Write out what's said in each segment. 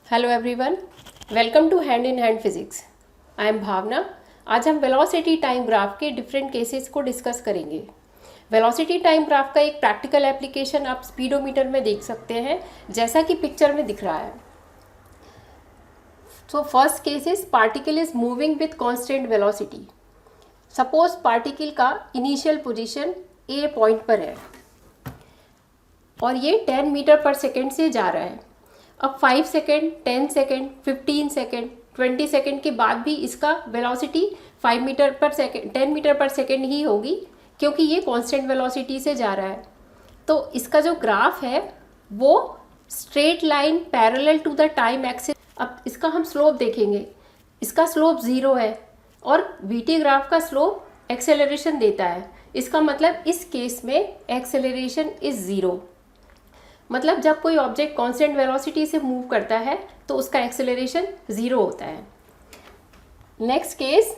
Hello everyone, welcome to hand in hand physics. I am Bhavna. आज हम velocity time graph के different cases को discuss करेंगे। Velocity time graph का एक प्रैक्टिकल एप्लीकेशन आप स्पीडोमीटर में देख सकते हैं, जैसा कि पिक्चर में दिख रहा है। So first case is particle is moving with constant velocity. Suppose particle का इनिशियल पोजीशन ए पॉइंट पर है और ये 10 मीटर पर सेकेंड से जा रहा है। अब 5 सेकेंड, 10 सेकेंड, 15 सेकेंड, 20 सेकेंड के बाद भी इसका वेलोसिटी 5 मीटर पर सेकेंड, 10 मीटर पर सेकेंड ही होगी, क्योंकि ये कांस्टेंट वेलोसिटी से जा रहा है। तो इसका जो ग्राफ है वो straight line parallel to the time axis. अब इसका हम स्लोप देखेंगे। इसका स्लोप 0 है और वीटी ग्राफ का स्लोप एक्सेलरेशन देता है। इसका मतलब इस केस में एक्सेलरेशन इज 0। मतलब जब कोई ऑब्जेक्ट कांस्टेंट वेलोसिटी से मूव करता है तो उसका एक्सेलरेशन 0 होता है। Next case,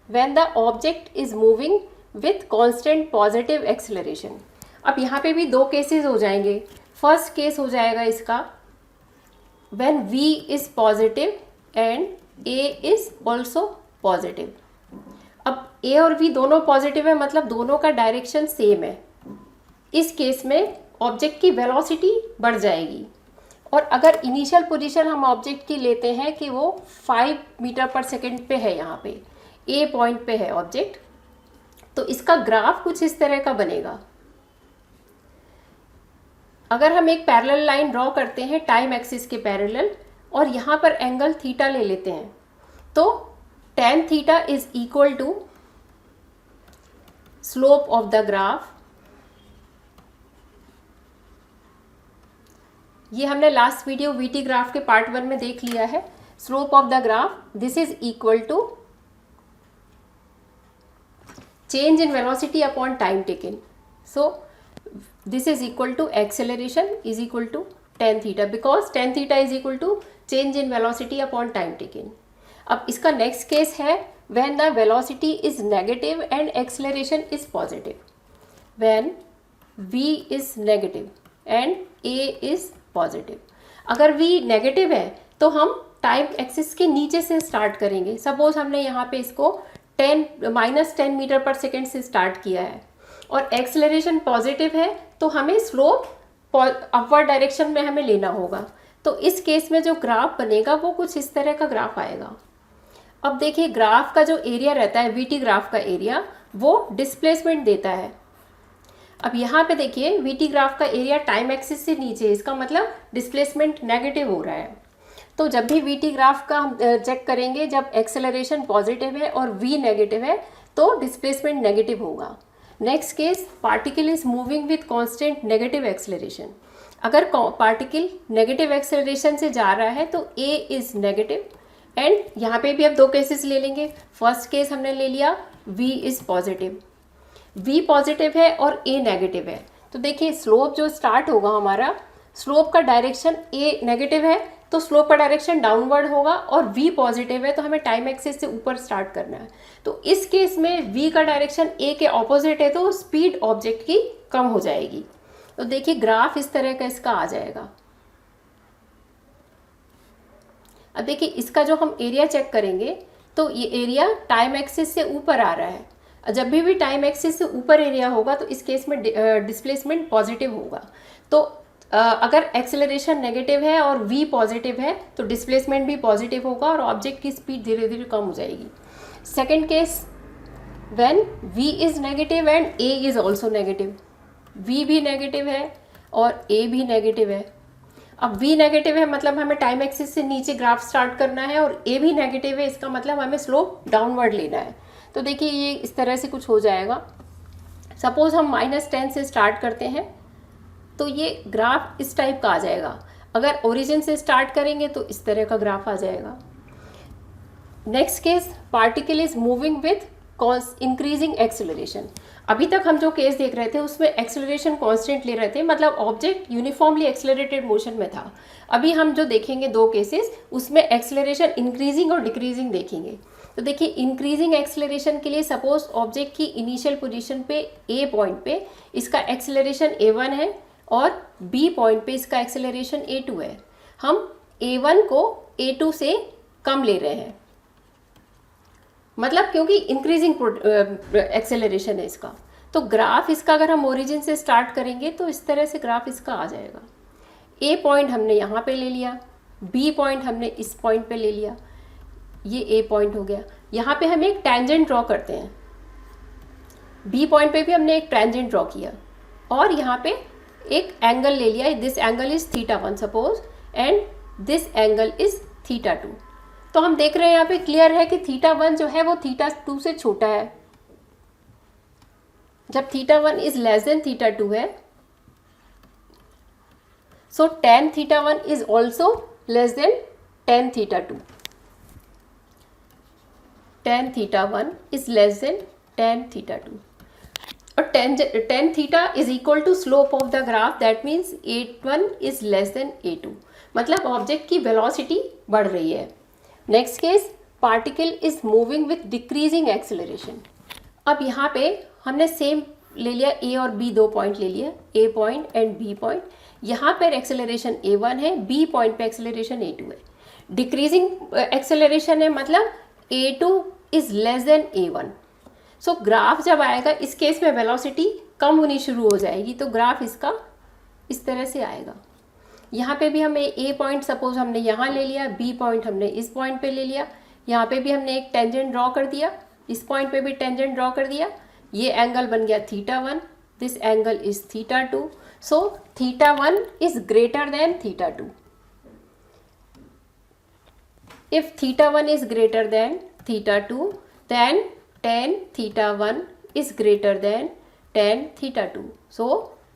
when the object is moving with constant positive acceleration. अब यहाँ पे भी दो केसेस हो जाएंगे। फर्स्ट केस हो जाएगा इसका when v is positive and a is also positive. अब a और v दोनों पॉजिटिव है, मतलब दोनों का डायरेक्शन सेम है। इस केस में ऑब्जेक्ट की वेलोसिटी बढ़ जाएगी। और अगर इनिशियल पोजीशन हम ऑब्जेक्ट की लेते हैं कि वो 5 मीटर पर सेकेंड पे है, यहाँ पे ए पॉइंट पे है ऑब्जेक्ट, तो इसका ग्राफ कुछ इस तरह का बनेगा। अगर हम एक पैरेलल लाइन ड्रॉ करते हैं टाइम एक्सिस के पैरेलल और यहाँ पर एंगल थीटा ले लेते हैं, तो tan theta is equal to slope of the graph. ये हमने लास्ट वीडियो वीटी ग्राफ के पार्ट 1 में देख लिया है। Slope of the graph this is equal to change in velocity upon time taken. So this is equal to acceleration is equal to tan theta, because tan theta is equal to change in velocity upon time taken. अब इसका next case है when the velocity is negative and acceleration is positive. When v is negative and a is positive. अगर v negative है तो हम time axis के नीचे से स्टार्ट करेंगे। सपोज हमने यहाँ पे इसको -10 मीटर पर सेकेंड से स्टार्ट किया है और एक्सेलरेशन पॉजिटिव है, तो हमें स्लोप अपवर्ड डायरेक्शन में हमें लेना होगा। तो इस केस में जो ग्राफ बनेगा वो कुछ इस तरह का ग्राफ आएगा। अब देखिए, ग्राफ का जो एरिया रहता है, वीटी ग्राफ का एरिया, वो डिस्प्लेसमेंट देता है। अब यहाँ पे देखिए, वीटी ग्राफ का एरिया टाइम एक्सिस से नीचे, इसका मतलब डिस्प्लेसमेंट नेगेटिव हो रहा है। तो जब भी वीटी ग्राफ का हम चेक करेंगे, जब एक्सेलरेशन पॉजिटिव है और v नेगेटिव है तो डिस्प्लेसमेंट नेगेटिव होगा। Next case, particle is moving with constant negative acceleration. अगर पार्टिकल नेगेटिव एक्सेलरेशन से जा रहा है तो a इज नेगेटिव एंड यहाँ पे भी अब दो केसेस ले लेंगे। फर्स्ट केस हमने ले लिया v is positive, v positive है और a नेगेटिव है। तो देखिए, स्लोप जो स्टार्ट होगा हमारा, स्लोप का डायरेक्शन a नेगेटिव है तो स्लोप का डायरेक्शन डाउनवर्ड होगा, और v पॉजिटिव है तो हमें टाइम एक्सिस से ऊपर स्टार्ट करना है। तो इस केस में v का डायरेक्शन a के ऑपोजिट है तो स्पीड ऑब्जेक्ट की कम हो जाएगी। तो देखिए, ग्राफ इस तरह का इसका आ जाएगा। अब देखिए, इसका जो हम एरिया चेक करेंगे तो ये एरिया टाइम एक्सिस से ऊपर आ रहा है। जब भी टाइम एक्सिस से ऊपर एरिया होगा तो इस केस में डिस्प्लेसमेंट पॉजिटिव होगा। तो अगर एक्सेलरेशन नेगेटिव है और v पॉजिटिव है तो डिस्प्लेसमेंट भी पॉजिटिव होगा और ऑब्जेक्ट की स्पीड धीरे धीरे कम हो जाएगी। Second case, when v is negative and a is also negative. v भी नेगेटिव है और a भी नेगेटिव है। अब v नेगेटिव है मतलब हमें टाइम एक्सिस से नीचे ग्राफ स्टार्ट करना है, और a भी नेगेटिव है, इसका मतलब हमें स्लोप डाउनवर्ड लेना है। तो देखिए, ये इस तरह से कुछ हो जाएगा। सपोज हम -10 से स्टार्ट करते हैं तो ये ग्राफ इस टाइप का आ जाएगा। अगर ओरिजिन से स्टार्ट करेंगे तो इस तरह का ग्राफ आ जाएगा। Next case, particle is moving with increasing acceleration. अभी तक हम जो केस देख रहे थे उसमें एक्सेलरेशन कांस्टेंट ले रहे थे, मतलब ऑब्जेक्ट यूनिफॉर्मली एक्सेलरेटेड मोशन में था। अभी हम जो देखेंगे दो केसेस, उसमें एक्सेलरेशन इंक्रीजिंग और डिक्रीजिंग देखेंगे। तो देखिए, इंक्रीजिंग एक्सेलरेशन के लिए सपोज ऑब्जेक्ट की इनिशियल पोजीशन पे ए पॉइंट पे इसका एक्सेलरेशन a1 है और बी पॉइंट पे इसका एक्सेलरेशन a2 है। हम A1 को A2 से कम ले रहे हैं, मतलब क्योंकि इंक्रीजिंग एक्सेलरेशन है इसका। तो ग्राफ इसका अगर हम ओरिजिन से स्टार्ट करेंगे तो इस तरह से ग्राफ इसका आ जाएगा। ए पॉइंट हमने यहाँ पे ले लिया, बी पॉइंट हमने इस पॉइंट पे ले लिया, ये ए पॉइंट हो गया। यहाँ पे हम एक टेंजेंट ड्रॉ करते हैं, बी पॉइंट पे भी हमने एक टेंजेंट ड्रॉ किया और यहाँ पे एक एंगल ले लिया। This angle is θ1 suppose and this angle is θ2। तो हम देख रहे हैं यहाँ पे क्लियर है कि θ1 जो है वो θ2 से छोटा है। जब θ1 इज लेस देन θ2 है, so tan θ1 is also less than tan θ2। tan θ1 is less than tan θ2 और tan theta is equal to slope of the graph, that means A1 is less than A2, मतलब object की velocity बढ़ रही है। Next case, particle is moving with decreasing acceleration. अब यहाँ पे हमने सेम ले लिया, ए और बी दो पॉइंट ले लिया, ए पॉइंट एंड बी पॉइंट। यहाँ पर एक्सेलरेशन A1 है, बी पॉइंट पे एक्सेलरेशन A2 है। डिक्रीजिंग एक्सेलरेशन है, मतलब A2 is less then A1। So graph जब आएगा इस केस में वेलोसिटी कम होनी शुरू हो जाएगी, तो ग्राफ इसका इस तरह से आएगा। यहाँ पे भी हमें ए पॉइंट सपोज हमने यहाँ ले लिया, बी पॉइंट हमने इस पॉइंट पे ले लिया, यहाँ पे भी हमने एक टेंजेंट ड्रॉ कर दिया, इस पॉइंट पे भी टेंजेंट ड्रॉ कर दिया। ये एंगल बन गया θ1, this angle is θ2। So θ1 is greater than θ2। If θ1 is greater than θ2 then tan θ1 is greater than tan θ2, so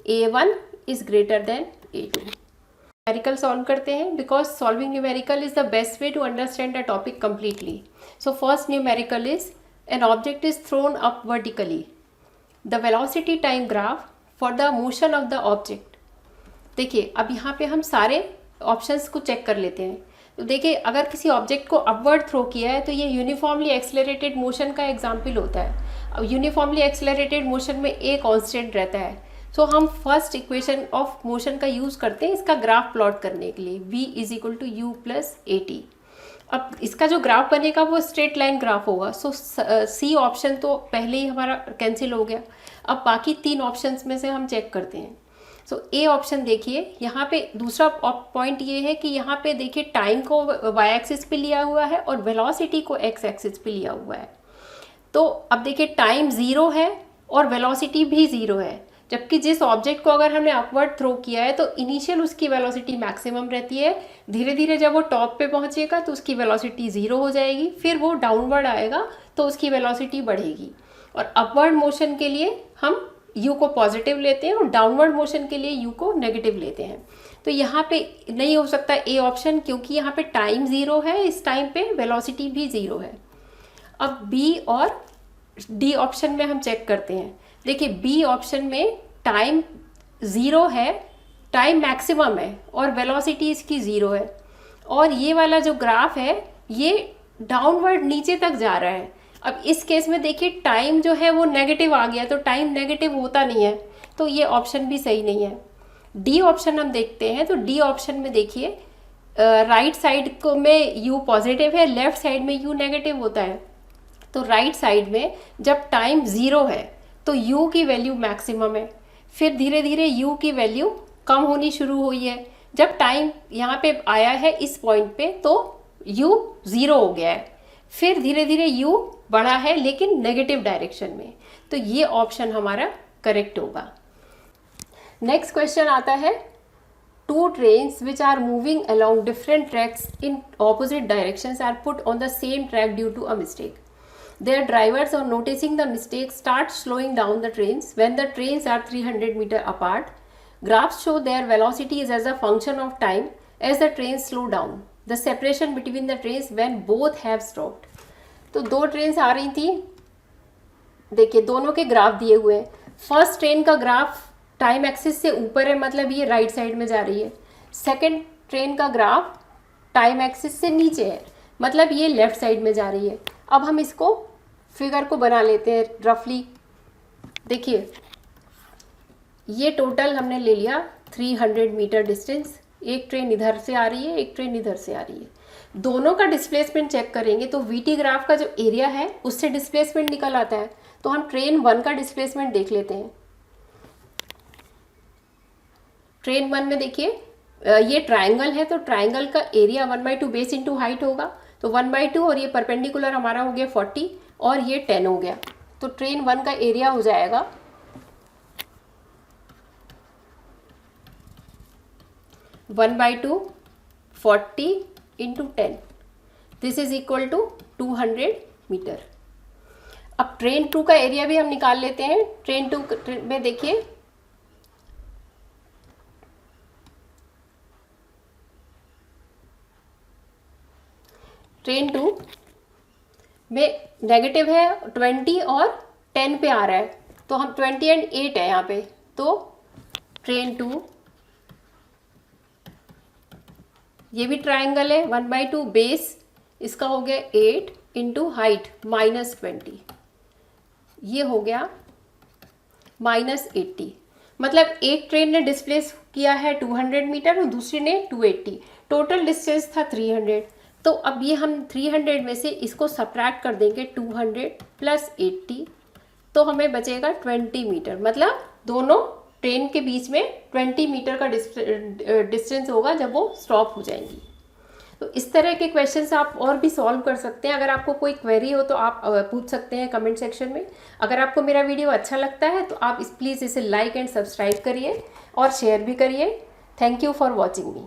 A1 is greater than A2। Numerical solve करते हैं, because solving numerical is the best way to understand the topic completely। So first numerical is an object is thrown up vertically, the velocity time graph for the motion of the object। देखिए अब यहाँ पे हम सारे options को check कर लेते हैं। तो देखिए अगर किसी ऑब्जेक्ट को अपवर्ड थ्रो किया है तो ये यूनिफॉर्मली एक्सेलरेटेड मोशन का एग्जाम्पल होता है। अब यूनिफॉर्मली एक्सेलरेटेड मोशन में ए कांस्टेंट रहता है, सो हम फर्स्ट इक्वेशन ऑफ मोशन का यूज़ करते हैं इसका ग्राफ प्लॉट करने के लिए, v is equal to u plus AT। अब इसका जो ग्राफ बनेगा वो स्ट्रेट लाइन ग्राफ होगा। सो सी ऑप्शन तो पहले ही हमारा कैंसिल हो गया। अब बाकी तीन ऑप्शंस में से हम चेक करते हैं। सो ए ऑप्शन देखिए, यहाँ पे दूसरा पॉइंट ये है कि यहाँ पे देखिए टाइम को वाई एक्सिस पे लिया हुआ है और वेलोसिटी को एक्स एक्सिस पे लिया हुआ है। तो अब देखिए टाइम 0 है और वेलोसिटी भी 0 है, जबकि जिस ऑब्जेक्ट को अगर हमने अपवर्ड थ्रो किया है तो इनिशियल उसकी वेलोसिटी मैक्सिमम रहती है, धीरे धीरे जब वो टॉप पे पहुँचेगा तो उसकी वेलोसिटी 0 हो जाएगी, फिर वो डाउनवर्ड आएगा तो उसकी वेलोसिटी बढ़ेगी। और अपवर्ड मोशन के लिए हम u को पॉजिटिव लेते हैं और डाउनवर्ड मोशन के लिए u को नेगेटिव लेते हैं। तो यहाँ पे नहीं हो सकता ए ऑप्शन, क्योंकि यहाँ पे टाइम 0 है, इस टाइम पे वेलोसिटी भी 0 है। अब बी और डी ऑप्शन में हम चेक करते हैं। देखिए बी ऑप्शन में टाइम 0 है, टाइम मैक्सिमम है और वेलोसिटी इसकी 0 है, और ये वाला जो ग्राफ है ये डाउनवर्ड नीचे तक जा रहा है। अब इस केस में देखिए टाइम जो है वो नेगेटिव आ गया, तो टाइम नेगेटिव होता नहीं है, तो ये ऑप्शन भी सही नहीं है। डी ऑप्शन हम देखते हैं, तो डी ऑप्शन में देखिए राइट साइड को में u पॉजिटिव है, लेफ्ट साइड में u नेगेटिव होता है। तो राइट साइड में जब टाइम 0 है तो u की वैल्यू मैक्सिमम है, फिर धीरे धीरे u की वैल्यू कम होनी शुरू हुई है। जब टाइम यहाँ पे आया है इस पॉइंट पे तो u 0 हो गया है, फिर धीरे धीरे u बढ़ा है लेकिन नेगेटिव डायरेक्शन में, तो ये ऑप्शन हमारा करेक्ट होगा। नेक्स्ट क्वेश्चन आता है, two trains which are moving along different tracks in opposite directions are put on the same track due to a mistake. Their drivers on noticing the mistake start slowing down the trains when the trains are 300 meters apart. Graphs show their velocities as a function of time as the trains slow down. The separation between the trains when both have stopped. तो दो trains आ रही थी, देखिए दोनों के graph दिए हुए हैं। फर्स्ट ट्रेन का ग्राफ टाइम एक्सिस से ऊपर है, मतलब ये राइट साइड में जा रही है। सेकंड ट्रेन का ग्राफ टाइम एक्सिस से नीचे है, मतलब ये लेफ्ट साइड में जा रही है। अब हम इसको फिगर को बना लेते हैं रफली। देखिए ये टोटल हमने ले लिया 300 मीटर डिस्टेंस, एक ट्रेन इधर से आ रही है, एक ट्रेन इधर से आ रही है, दोनों का डिस्प्लेसमेंट चेक करेंगे तो वीटी ग्राफ का जो एरिया है उससे डिस्प्लेसमेंट निकल आता है। तो हम ट्रेन 1 का डिस्प्लेसमेंट देख लेते हैं। ट्रेन 1 में देखिए ये ट्राइंगल है, तो ट्राइंगल का एरिया 1/2 बेस इंटू हाइट होगा, तो 1/2 और ये परपेंडिकुलर हमारा हो गया 40 और ये 10 हो गया। तो ट्रेन 1 का एरिया हो जाएगा 1/2 40 into 10, this is equal to 200 metre. अब ट्रेन 2 का एरिया भी हम निकाल लेते हैं। ट्रेन 2 में देखिए ट्रेन 2 में नेगेटिव है 20 और 10 पे आ रहा है, तो हम 20 एंड 8 है यहाँ पे, तो ट्रेन 2 ये भी ट्राइंगल है, 1/2 बेस इसका हो गया 8 इंटू हाइट -20, ये हो गया -80। मतलब एक ट्रेन ने डिस्प्लेस किया है 200 मीटर और दूसरी ने 280, टोटल डिस्टेंस था 300। तो अब ये हम 300 में से इसको सब्ट्रैक्ट कर देंगे 200 प्लस 80, तो हमें बचेगा 20 मीटर। मतलब दोनों ट्रेन के बीच में 20 मीटर का डिस्टेंस होगा जब वो स्टॉप हो जाएंगी। तो इस तरह के क्वेश्चंस आप और भी सॉल्व कर सकते हैं। अगर आपको कोई क्वेरी हो तो आप पूछ सकते हैं कमेंट सेक्शन में। अगर आपको मेरा वीडियो अच्छा लगता है तो आप प्लीज़ इसे लाइक एंड सब्सक्राइब करिए और शेयर भी करिए। Thank you for watching me.